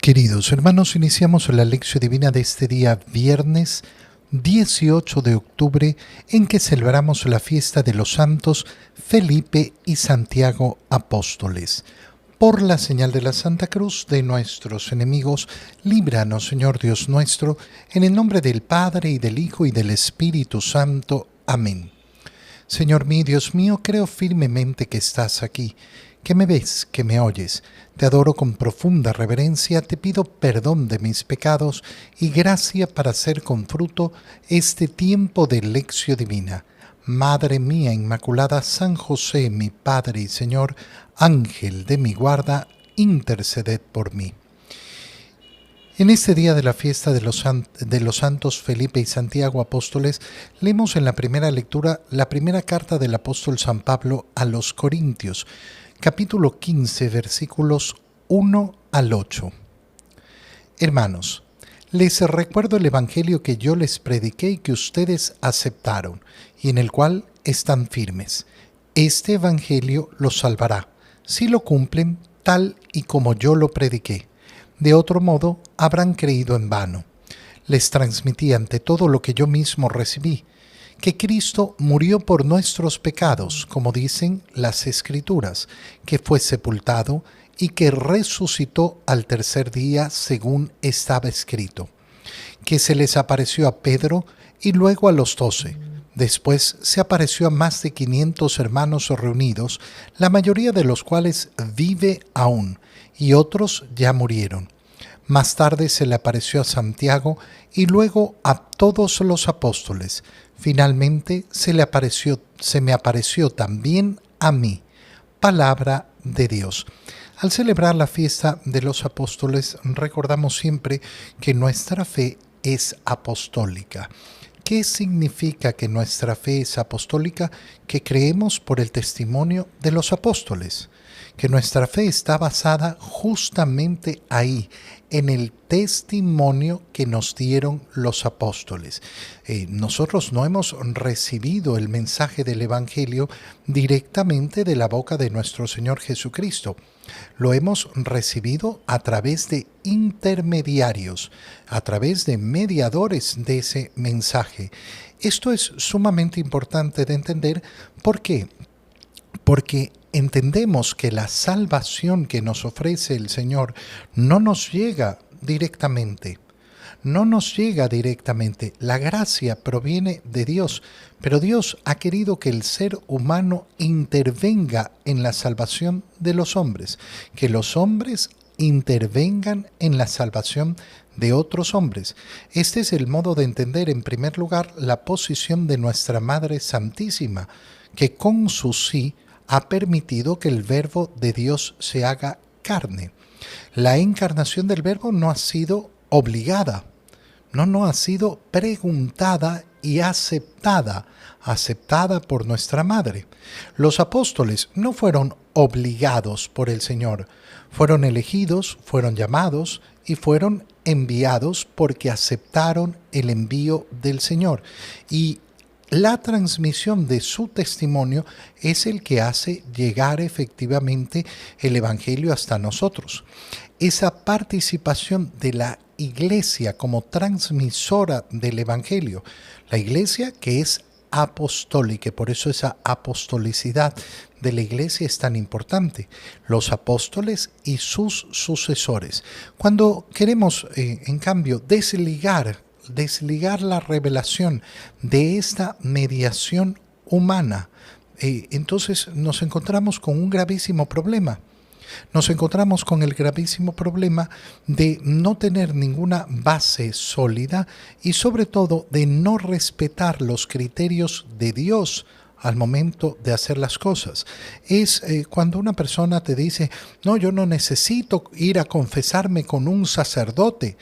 Queridos hermanos, iniciamos la lección divina de este día viernes 18 de octubre en que celebramos la fiesta de los santos Felipe y Santiago apóstoles. Por la señal de la Santa Cruz de nuestros enemigos, líbranos, Señor Dios nuestro, en el nombre del Padre y del Hijo y del Espíritu Santo. Amén. Señor mío, Dios mío, creo firmemente que estás aquí, que me ves, que me oyes. Te adoro con profunda reverencia, te pido perdón de mis pecados y gracia para hacer con fruto este tiempo de lección divina. Madre mía Inmaculada, San José, mi Padre y Señor, Ángel de mi guarda, interceded por mí. En este día de la fiesta de los santos Felipe y Santiago apóstoles, leemos en la primera lectura la primera carta del apóstol San Pablo a los Corintios, capítulo 15, versículos 1 al 8. Hermanos, les recuerdo el evangelio que yo les prediqué y que ustedes aceptaron, y en el cual están firmes. Este evangelio los salvará, si lo cumplen tal y como yo lo prediqué. De otro modo, habrán creído en vano. Les transmití ante todo lo que yo mismo recibí, que Cristo murió por nuestros pecados, como dicen las Escrituras, que fue sepultado y que resucitó al tercer día según estaba escrito, que se les apareció a Pedro y luego a los 12. Después se apareció a más de 500 hermanos reunidos, la mayoría de los cuales vive aún, y otros ya murieron. Más tarde se le apareció a Santiago y luego a todos los apóstoles. Finalmente se me apareció también a mí. Palabra de Dios. Al celebrar la fiesta de los apóstoles, recordamos siempre que nuestra fe es apostólica. ¿Qué significa que nuestra fe es apostólica? Que creemos por el testimonio de los apóstoles, que nuestra fe está basada justamente ahí, en el testimonio que nos dieron los apóstoles. Nosotros no hemos recibido el mensaje del Evangelio directamente de la boca de nuestro Señor Jesucristo. Lo hemos recibido a través de intermediarios, a través de mediadores de ese mensaje. Esto es sumamente importante de entender. ¿Por qué? Porque entendemos que la salvación que nos ofrece el Señor no nos llega directamente. No nos llega directamente. La gracia proviene de Dios, pero Dios ha querido que el ser humano intervenga en la salvación de los hombres, que los hombres intervengan en la salvación de otros hombres. Este es el modo de entender, en primer lugar, la posición de nuestra Madre Santísima, que con su sí ha permitido que el Verbo de Dios se haga carne. La encarnación del Verbo no ha sido obligada, no ha sido preguntada y aceptada por nuestra Madre. Los apóstoles no fueron obligados por el Señor, fueron elegidos, fueron llamados y fueron enviados porque aceptaron el envío del Señor. Y la transmisión de su testimonio es el que hace llegar efectivamente el Evangelio hasta nosotros. Esa participación de la Iglesia como transmisora del Evangelio, la Iglesia que es apostólica, por eso esa apostolicidad de la Iglesia es tan importante, los apóstoles y sus sucesores. Cuando queremos, en cambio, desligar la revelación de esta mediación humana, entonces nos encontramos con un gravísimo problema. Nos encontramos con el gravísimo problema de no tener ninguna base sólida y sobre todo de no respetar los criterios de Dios al momento de hacer las cosas. Es cuando una persona te dice, no, yo no necesito ir a confesarme con un sacerdote,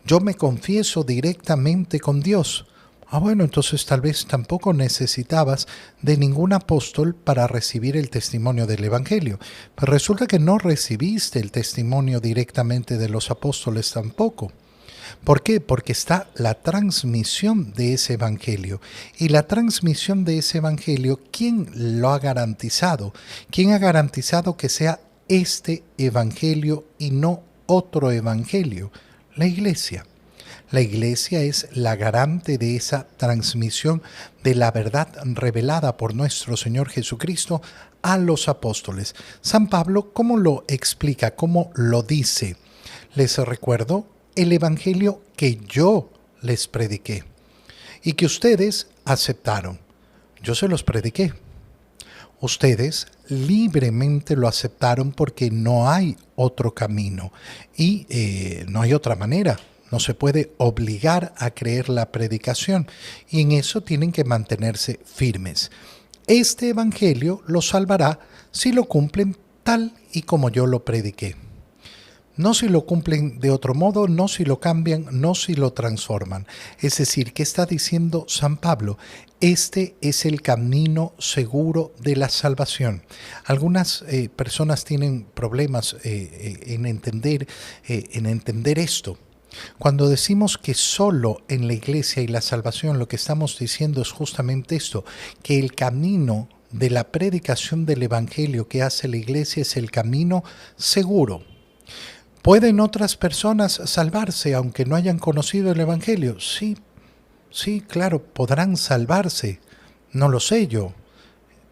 yo me confieso directamente con Dios. Bueno, entonces tal vez tampoco necesitabas de ningún apóstol para recibir el testimonio del Evangelio. Pero resulta que no recibiste el testimonio directamente de los apóstoles tampoco. ¿Por qué? Porque está la transmisión de ese evangelio. Y la transmisión de ese evangelio, ¿quién lo ha garantizado? ¿Quién ha garantizado que sea este evangelio y no otro evangelio, la iglesia. La iglesia es la garante de esa transmisión de la verdad revelada por nuestro Señor Jesucristo a los apóstoles. San Pablo, ¿cómo lo explica? ¿Cómo lo dice? Les recuerdo el evangelio que yo les prediqué y que ustedes aceptaron. Yo se los prediqué. Ustedes libremente lo aceptaron porque no hay otro camino y no hay otra manera. No se puede obligar a creer la predicación y en eso tienen que mantenerse firmes. Este evangelio los salvará si lo cumplen tal y como yo lo prediqué. No si lo cumplen de otro modo, no si lo cambian, no si lo transforman. Es decir, ¿qué está diciendo San Pablo? Este es el camino seguro de la salvación. Algunas personas tienen problemas en entender esto. Cuando decimos que solo en la iglesia y la salvación, lo que estamos diciendo es justamente esto, que el camino de la predicación del evangelio que hace la iglesia es el camino seguro. ¿Pueden otras personas salvarse aunque no hayan conocido el evangelio? Sí, claro, podrán salvarse. No lo sé yo,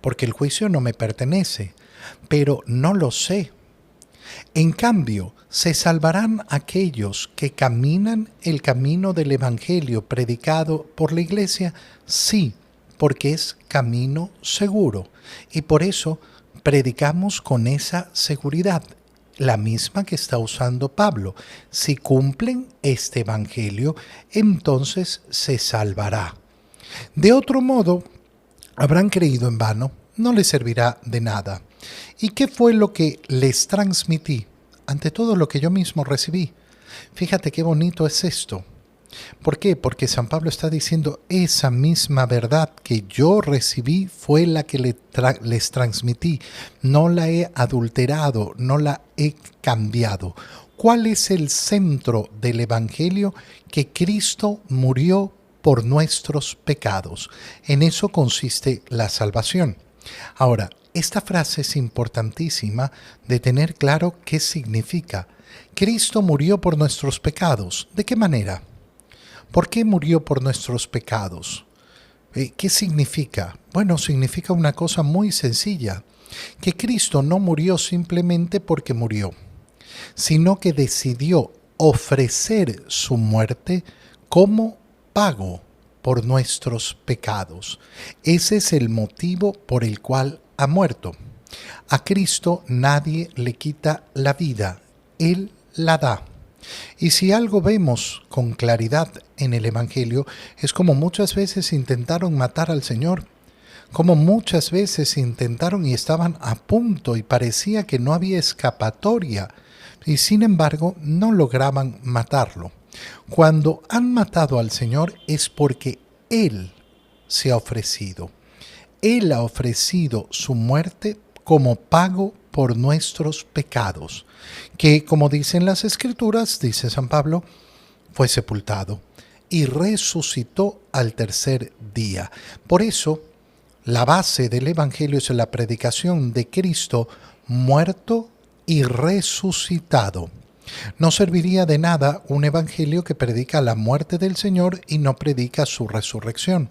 porque el juicio no me pertenece, pero no lo sé. En cambio, se salvarán aquellos que caminan el camino del evangelio predicado por la iglesia, sí, porque es camino seguro. Y por eso predicamos con esa seguridad, la misma que está usando Pablo. Si cumplen este evangelio, entonces se salvará. De otro modo, habrán creído en vano, no les servirá de nada. ¿Y qué fue lo que les transmití? Ante todo lo que yo mismo recibí. Fíjate qué bonito es esto. ¿Por qué? Porque San Pablo está diciendo esa misma verdad que yo recibí fue la que les transmití. No la he adulterado, no la he cambiado. ¿Cuál es el centro del Evangelio? Que Cristo murió por nuestros pecados. En eso consiste la salvación. Ahora, esta frase es importantísima de tener claro qué significa. Cristo murió por nuestros pecados. ¿De qué manera? ¿Por qué murió por nuestros pecados? ¿Qué significa? Bueno, significa una cosa muy sencilla, que Cristo no murió simplemente porque murió, sino que decidió ofrecer su muerte como pago por nuestros pecados. Ese es el motivo por el cual ha muerto. A Cristo nadie le quita la vida, Él la da. Y si algo vemos con claridad en el Evangelio, es como muchas veces intentaron matar al Señor, como muchas veces intentaron y estaban a punto y parecía que no había escapatoria, y sin embargo no lograban matarlo. Cuando han matado al Señor es porque Él se ha ofrecido. Él ha ofrecido su muerte como pago por nuestros pecados, que como dicen las Escrituras, dice San Pablo, fue sepultado y resucitó al tercer día. Por eso, la base del Evangelio es la predicación de Cristo muerto y resucitado. No serviría de nada un evangelio que predica la muerte del Señor y no predica su resurrección,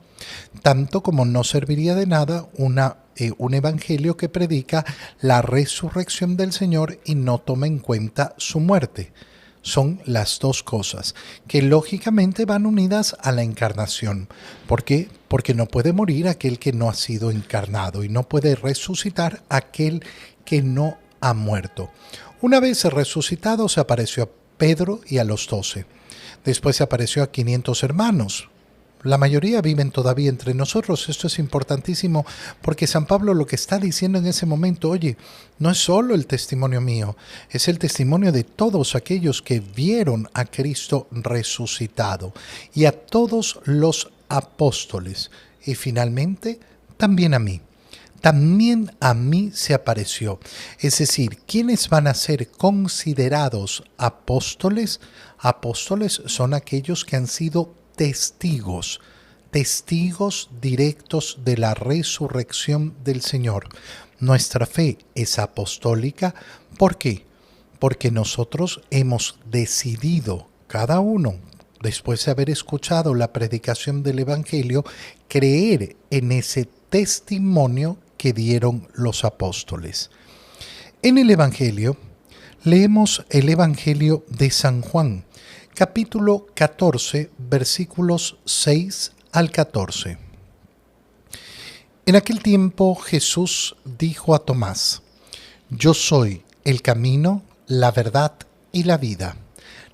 tanto como no serviría de nada un evangelio que predica la resurrección del Señor y no toma en cuenta su muerte. Son las dos cosas que lógicamente van unidas a la encarnación. ¿Por qué? Porque no puede morir aquel que no ha sido encarnado y no puede resucitar aquel que no ha muerto. Una vez resucitado se apareció a Pedro y a los 12. Después se apareció a 500 hermanos. La mayoría viven todavía entre nosotros. Esto es importantísimo porque San Pablo lo que está diciendo en ese momento, oye, no es solo el testimonio mío, es el testimonio de todos aquellos que vieron a Cristo resucitado y a todos los apóstoles y finalmente también a mí. También a mí se apareció. Es decir, ¿quiénes van a ser considerados apóstoles? Apóstoles son aquellos que han sido testigos directos de la resurrección del Señor. Nuestra fe es apostólica. ¿Por qué? porque nosotros hemos decidido, cada uno, después de haber escuchado la predicación del Evangelio, creer en ese testimonio que dieron los apóstoles. En el Evangelio, leemos el Evangelio de San Juan, capítulo 14, versículos 6 al 14. En aquel tiempo Jesús dijo a Tomás: Yo soy el camino, la verdad y la vida.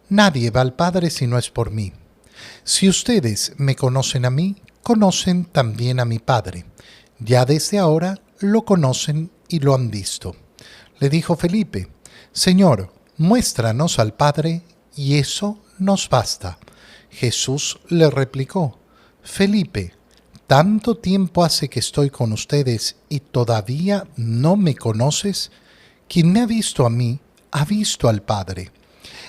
Nadie va al Padre si no es por mí. Si ustedes me conocen a mí, conocen también a mi Padre. Ya desde ahora lo conocen y lo han visto. Le dijo Felipe: Señor, muéstranos al Padre y eso nos basta. Jesús le replicó: Felipe, ¿tanto tiempo hace que estoy con ustedes y todavía no me conoces? Quien me ha visto a mí, ha visto al Padre.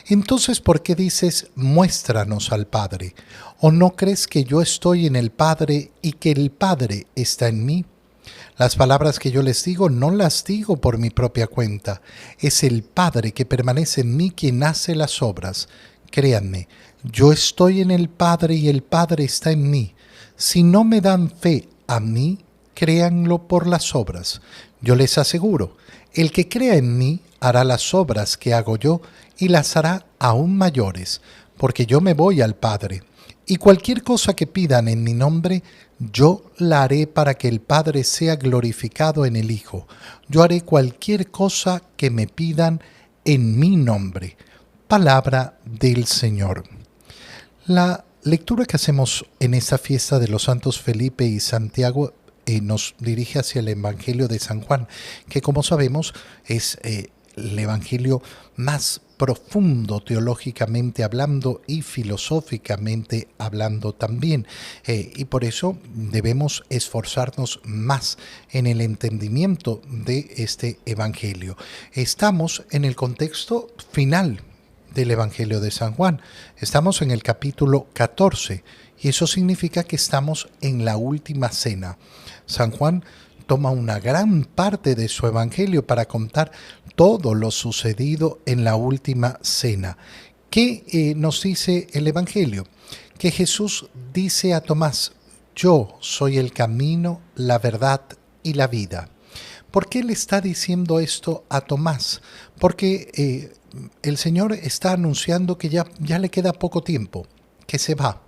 Entonces, ¿por qué dices, muéstranos al Padre? ¿O no crees que yo estoy en el Padre y que el Padre está en mí? Las palabras que yo les digo no las digo por mi propia cuenta. Es el Padre que permanece en mí quien hace las obras. Créanme, yo estoy en el Padre y el Padre está en mí. Si no me dan fe a mí, créanlo por las obras. Yo les aseguro, el que crea en mí hará las obras que hago yo y las hará aún mayores, porque yo me voy al Padre. Y cualquier cosa que pidan en mi nombre, yo la haré para que el Padre sea glorificado en el Hijo. Yo haré cualquier cosa que me pidan en mi nombre. Palabra del Señor. La lectura que hacemos en esta fiesta de los santos Felipe y Santiago nos dirige hacia el Evangelio de San Juan, que como sabemos es el Evangelio más profundo teológicamente hablando y filosóficamente hablando también. Y por eso debemos esforzarnos más en el entendimiento de este Evangelio. Estamos en el contexto final del Evangelio de San Juan. Estamos en el capítulo 14 y eso significa que estamos en la última cena. San Juan toma una gran parte de su Evangelio para contar todo lo sucedido en la última cena. ¿Qué nos dice el Evangelio? Que Jesús dice a Tomás: Yo soy el camino, la verdad y la vida. ¿Por qué le está diciendo esto a Tomás? Porque el Señor está anunciando que ya le queda poco tiempo, que se va,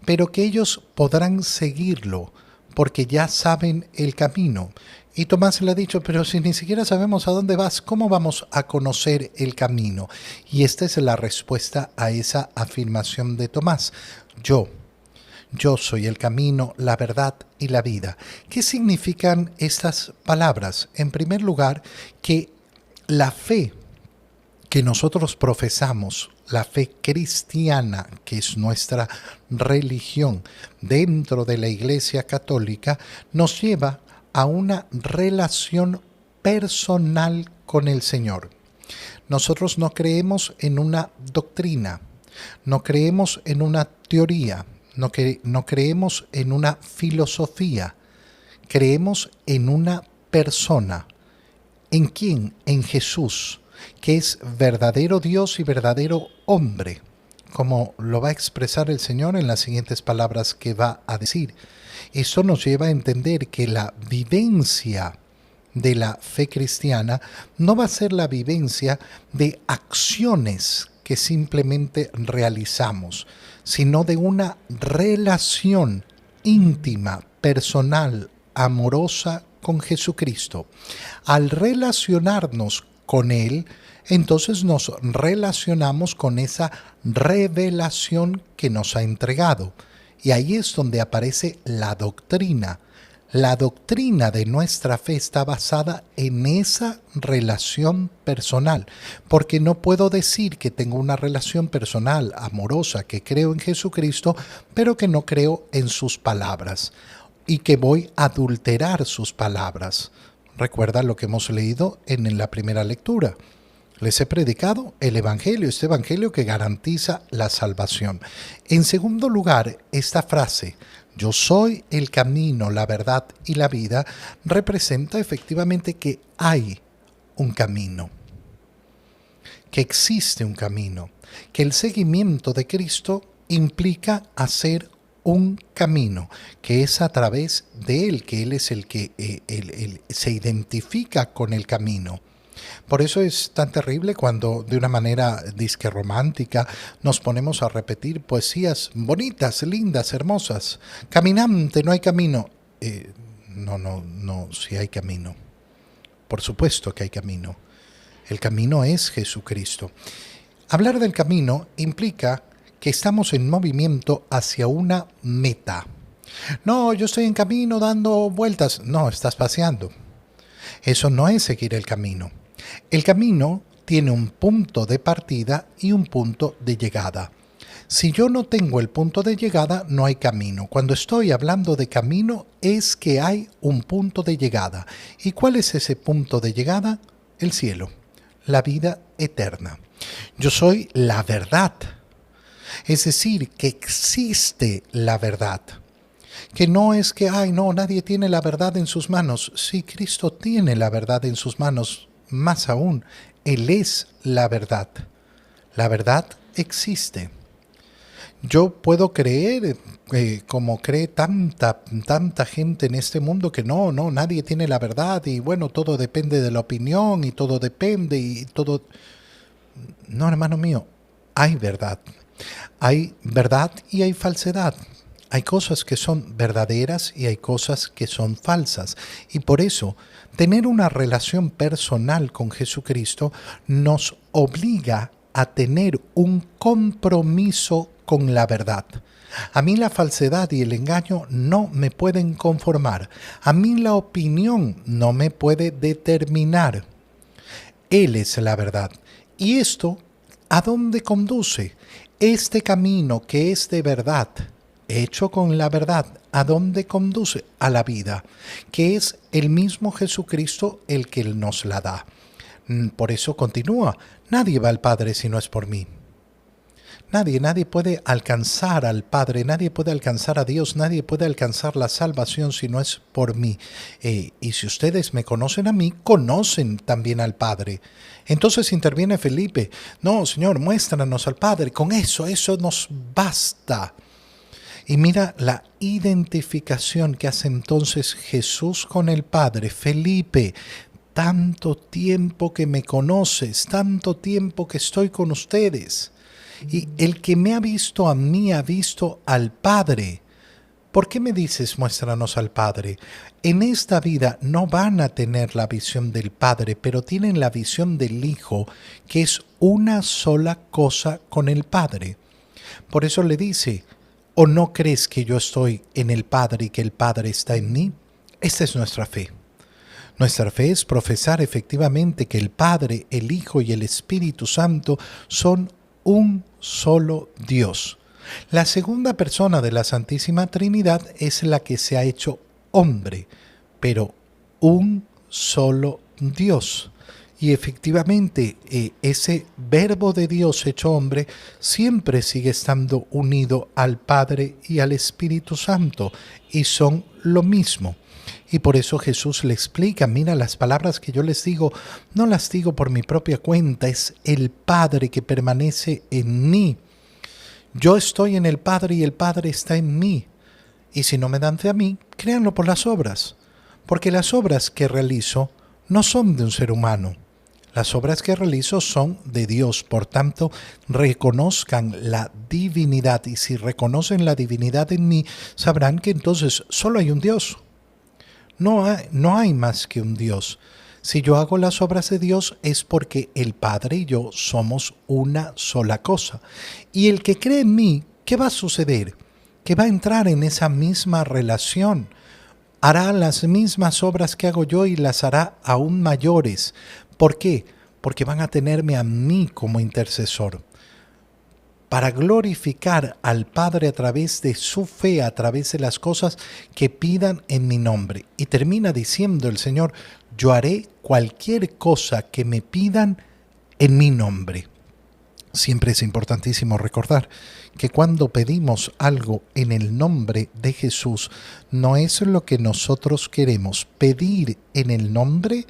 pero que ellos podrán seguirlo porque ya saben el camino. Y Tomás le ha dicho: pero si ni siquiera sabemos a dónde vas, ¿cómo vamos a conocer el camino? Y esta es la respuesta a esa afirmación de Tomás: Yo soy el camino, la verdad y la vida. ¿Qué significan estas palabras? En primer lugar, que la fe que nosotros profesamos, la fe cristiana, que es nuestra religión dentro de la Iglesia Católica, nos lleva a una relación personal con el Señor. Nosotros no creemos en una doctrina, no creemos en una teoría, no creemos en una filosofía, creemos en una persona. ¿En quién? En Jesús, que es verdadero Dios y verdadero hombre, como lo va a expresar el Señor en las siguientes palabras que va a decir. Esto nos lleva a entender que la vivencia de la fe cristiana no va a ser la vivencia de acciones que simplemente realizamos, sino de una relación íntima, personal, amorosa con Jesucristo. Al relacionarnos con Él, entonces nos relacionamos con esa revelación que nos ha entregado. Y ahí es donde aparece la doctrina. La doctrina de nuestra fe está basada en esa relación personal, porque no puedo decir que tengo una relación personal, amorosa, que creo en Jesucristo, pero que no creo en sus palabras y que voy a adulterar sus palabras. Recuerda lo que hemos leído en la primera lectura. Les he predicado el Evangelio, este Evangelio que garantiza la salvación. En segundo lugar, esta frase: yo soy el camino, la verdad y la vida, representa efectivamente que hay un camino. que existe un camino, que el seguimiento de Cristo implica hacer un camino, que es a través de Él, que Él es el que él se identifica con el camino. Por eso es tan terrible cuando de una manera disque romántica nos ponemos a repetir poesías bonitas, lindas, hermosas. Caminante, no hay camino. No, sí hay camino. Por supuesto que hay camino. El camino es Jesucristo. Hablar del camino implica que estamos en movimiento hacia una meta. No, yo estoy en camino dando vueltas. No, estás paseando. Eso no es seguir el camino. El camino tiene un punto de partida y un punto de llegada. Si yo no tengo el punto de llegada, no hay camino. Cuando estoy hablando de camino, es que hay un punto de llegada. ¿Y cuál es ese punto de llegada? El cielo, la vida eterna. Yo soy la verdad. Es decir, que existe la verdad. Que no es que, nadie tiene la verdad en sus manos. Sí, Cristo tiene la verdad en sus manos. Más aún, Él es la verdad. La verdad existe. Yo puedo creer, como cree tanta gente en este mundo, que nadie tiene la verdad y bueno, todo depende de la opinión y todo depende y todo... No, hermano mío, hay verdad. Hay verdad y hay falsedad. Hay cosas que son verdaderas y hay cosas que son falsas. Y por eso, tener una relación personal con Jesucristo nos obliga a tener un compromiso con la verdad. A mí la falsedad y el engaño no me pueden conformar. A mí la opinión no me puede determinar. Él es la verdad. ¿Y esto a dónde conduce? Este camino que es de verdad, hecho con la verdad, ¿a dónde conduce? A la vida, que es el mismo Jesucristo el que nos la da. Por eso continúa, nadie va al Padre si no es por mí. Nadie puede alcanzar al Padre, nadie puede alcanzar a Dios, nadie puede alcanzar la salvación si no es por mí. Y si ustedes me conocen a mí, conocen también al Padre. Entonces interviene Felipe. No, Señor, muéstranos al Padre. Con eso nos basta. Y mira la identificación que hace entonces Jesús con el Padre. Felipe, tanto tiempo que me conoces, tanto tiempo que estoy con ustedes. Y el que me ha visto a mí ha visto al Padre. ¿Por qué me dices muéstranos al Padre? En esta vida no van a tener la visión del Padre, pero tienen la visión del Hijo, que es una sola cosa con el Padre. Por eso le dice, ¿o no crees que yo estoy en el Padre y que el Padre está en mí? Esta es nuestra fe. Nuestra fe es profesar efectivamente que el Padre, el Hijo y el Espíritu Santo son un solo Dios. La segunda persona de la Santísima Trinidad es la que se ha hecho hombre, pero un solo Dios. Y efectivamente ese verbo de Dios hecho hombre siempre sigue estando unido al Padre y al Espíritu Santo y son lo mismo. Y por eso Jesús le explica, mira, las palabras que yo les digo, no las digo por mi propia cuenta, es el Padre que permanece en mí. Yo estoy en el Padre y el Padre está en mí. Y si no me dan fe a mí, créanlo por las obras, porque las obras que realizo no son de un ser humano. Las obras que realizo son de Dios, por tanto, reconozcan la divinidad. Y si reconocen la divinidad en mí, sabrán que entonces solo hay un Dios. No hay más que un Dios. Si yo hago las obras de Dios es porque el Padre y yo somos una sola cosa. Y el que cree en mí, ¿qué va a suceder? Que va a entrar en esa misma relación. Hará las mismas obras que hago yo y las hará aún mayores. ¿Por qué? Porque van a tenerme a mí como intercesor. Para glorificar al Padre a través de su fe, a través de las cosas que pidan en mi nombre. Y termina diciendo el Señor, yo haré cualquier cosa que me pidan en mi nombre. Siempre es importantísimo recordar que cuando pedimos algo en el nombre de Jesús, no es lo que nosotros queremos. Pedir en el nombre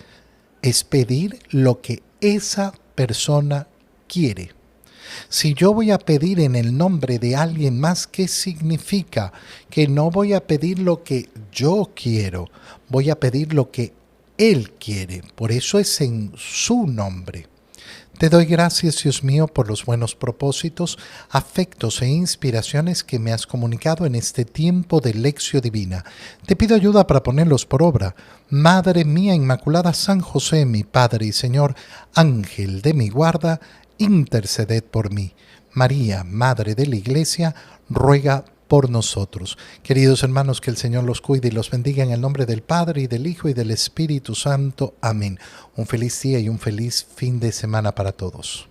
es pedir lo que esa persona quiere. Si yo voy a pedir en el nombre de alguien más, ¿qué significa? Que no voy a pedir lo que yo quiero, voy a pedir lo que Él quiere. Por eso es en su nombre. Te doy gracias, Dios mío, por los buenos propósitos, afectos e inspiraciones que me has comunicado en este tiempo de lección divina. Te pido ayuda para ponerlos por obra. Madre mía Inmaculada, San José, mi Padre y Señor, Ángel de mi guarda, interceded por mí. María, Madre de la Iglesia, ruega por nosotros. Queridos hermanos, que el Señor los cuide y los bendiga en el nombre del Padre, y del Hijo, y del Espíritu Santo. Amén. Un feliz día y un feliz fin de semana para todos.